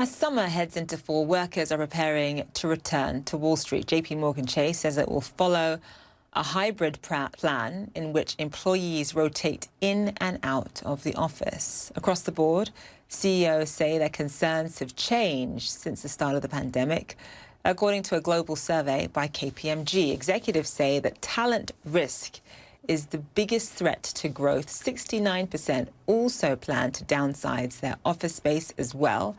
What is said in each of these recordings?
As summer heads into fall, workers are preparing to return to Wall Street. JP Chase says it will follow a hybrid plan in which employees rotate in and out of the office. Across the board, CEOs say their concerns have changed since the start of the pandemic. According to a global survey by KPMG, executives say that talent risk is the biggest threat to growth. 69% also plan to downsize their office space as well.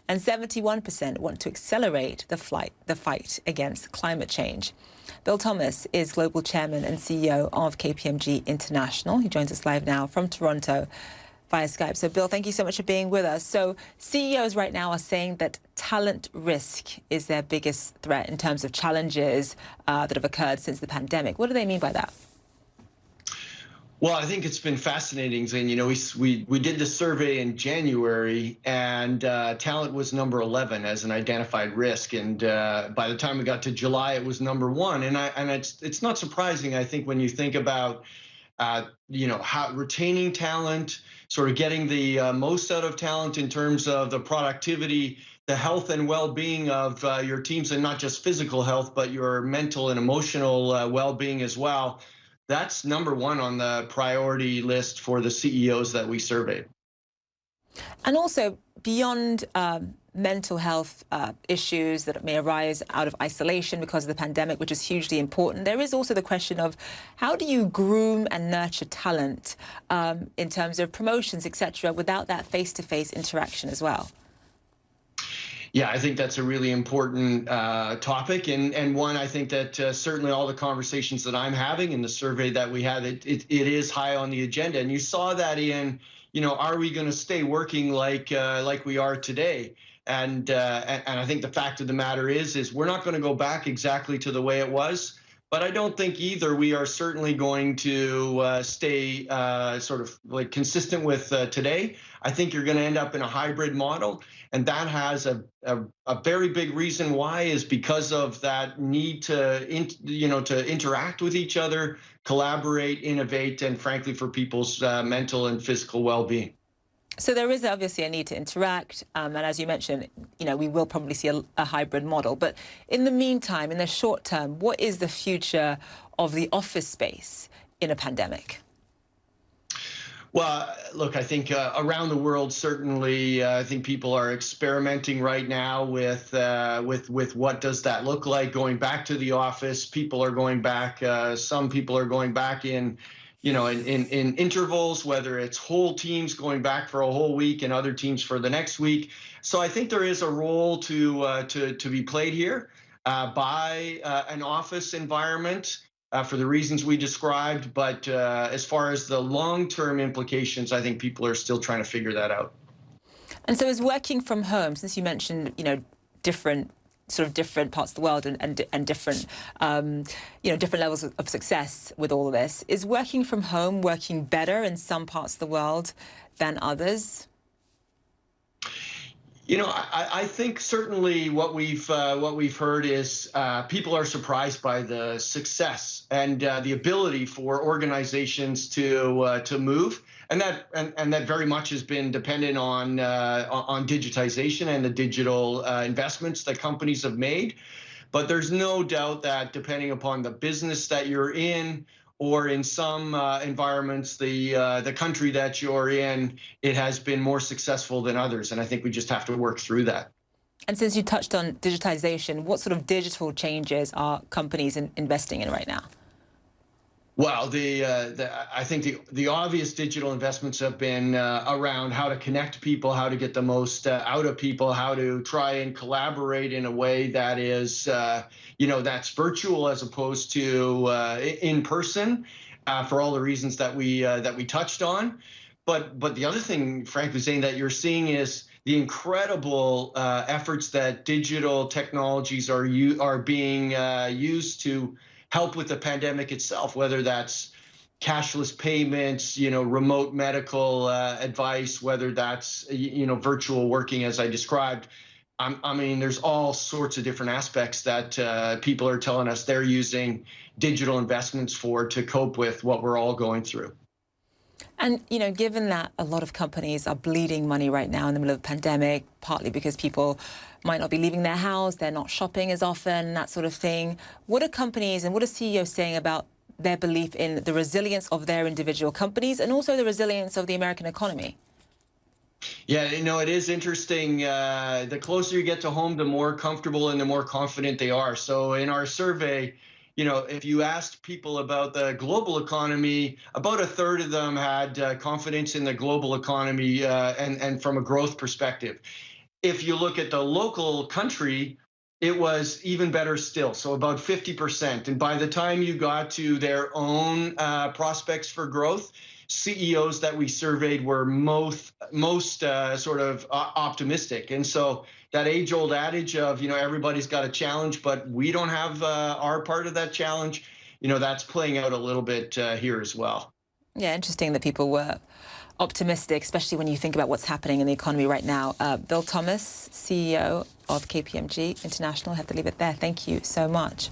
And 71% want to accelerate the fight against climate change. Bill Thomas is Global Chairman and CEO of KPMG International. He joins us live now from Toronto via Skype. So, Bill, thank you so much for being with us. So, CEOs right now are saying that talent risk is their biggest threat in terms of challenges that have occurred since the pandemic. What do they mean by that? Well, I think it's been fascinating, Zane. You know, we did the survey in January, and talent was number 11 as an identified risk. And by the time we got to July, it was number 1. And it's not surprising, I think, when you think about how retaining talent, sort of getting the most out of talent in terms of the productivity, the health and well-being of your teams, and not just physical health, but your mental and emotional well-being as well. That's number 1 on the priority list for the CEOs that we surveyed. And also beyond mental health issues that may arise out of isolation because of the pandemic, which is hugely important, there is also the question of how do you groom and nurture talent in terms of promotions, etc., without that face-to-face interaction as well? Yeah, I think that's a really important topic, and one I think that certainly all the conversations that I'm having and the survey that we had, it is high on the agenda. And you saw that in, are we going to stay working like we are today? And I think the fact of the matter is we're not going to go back exactly to the way it was. But I don't think either we are certainly going to stay sort of like consistent with today. I think you're going to end up in a hybrid model, and that has a very big reason why is because of that need to interact with each other, collaborate, innovate, and frankly for people's mental and physical well-being. So there is obviously a need to interact, and as you mentioned, we will probably see a hybrid model. But in the meantime, in the short term, what is the future of the office space in a pandemic? Well, look, I think around the world, certainly, I think people are experimenting right now with what does that look like going back to the office. People are going back. Some people are going back in intervals, whether it's whole teams going back for a whole week and other teams for the next week. So I think there is a role to be played here by an office environment for the reasons we described. But as far as the long-term implications, I think people are still trying to figure that out. And so is working from home, since you mentioned, different parts of the world and different, different levels of success with all of this. Is working from home working better in some parts of the world than others? I think certainly what we've heard is people are surprised by the success and the ability for organizations to move, and that very much has been dependent on digitization and the digital investments that companies have made. But there's no doubt that depending upon the business that you're in, or in some environments, the country that you're in, it has been more successful than others. And I think we just have to work through that. And since you touched on digitization, what sort of digital changes are companies investing in right now? Well, I think the obvious digital investments have been around how to connect people, how to get the most out of people, how to try and collaborate in a way that is, that's virtual as opposed to in person, for all the reasons that we touched on. But the other thing, frankly, saying that you're seeing is the incredible efforts that digital technologies are being used to help with the pandemic itself, whether that's cashless payments, remote medical advice, whether that's, virtual working, as I described. I mean, there's all sorts of different aspects that people are telling us they're using digital investments for to cope with what we're all going through. And, given that a lot of companies are bleeding money right now in the middle of the pandemic, partly because people might not be leaving their house, they're not shopping as often, that sort of thing, what are companies and what are CEOs saying about their belief in the resilience of their individual companies and also the resilience of the American economy? Yeah, it is interesting. The closer you get to home, the more comfortable and the more confident they are. So in our survey, if you asked people about the global economy, about a third of them had confidence in the global economy and from a growth perspective. If you look at the local country, it was even better still. So about 50%. And by the time you got to their own prospects for growth, CEOs that we surveyed were most sort of optimistic. And so that age-old adage of everybody's got a challenge, but we don't have our part of that challenge. That's playing out a little bit here as well. Yeah, interesting that people were optimistic, especially when you think about what's happening in the economy right now. Bill Thomas, CEO of KPMG International, have to leave it there. Thank you so much.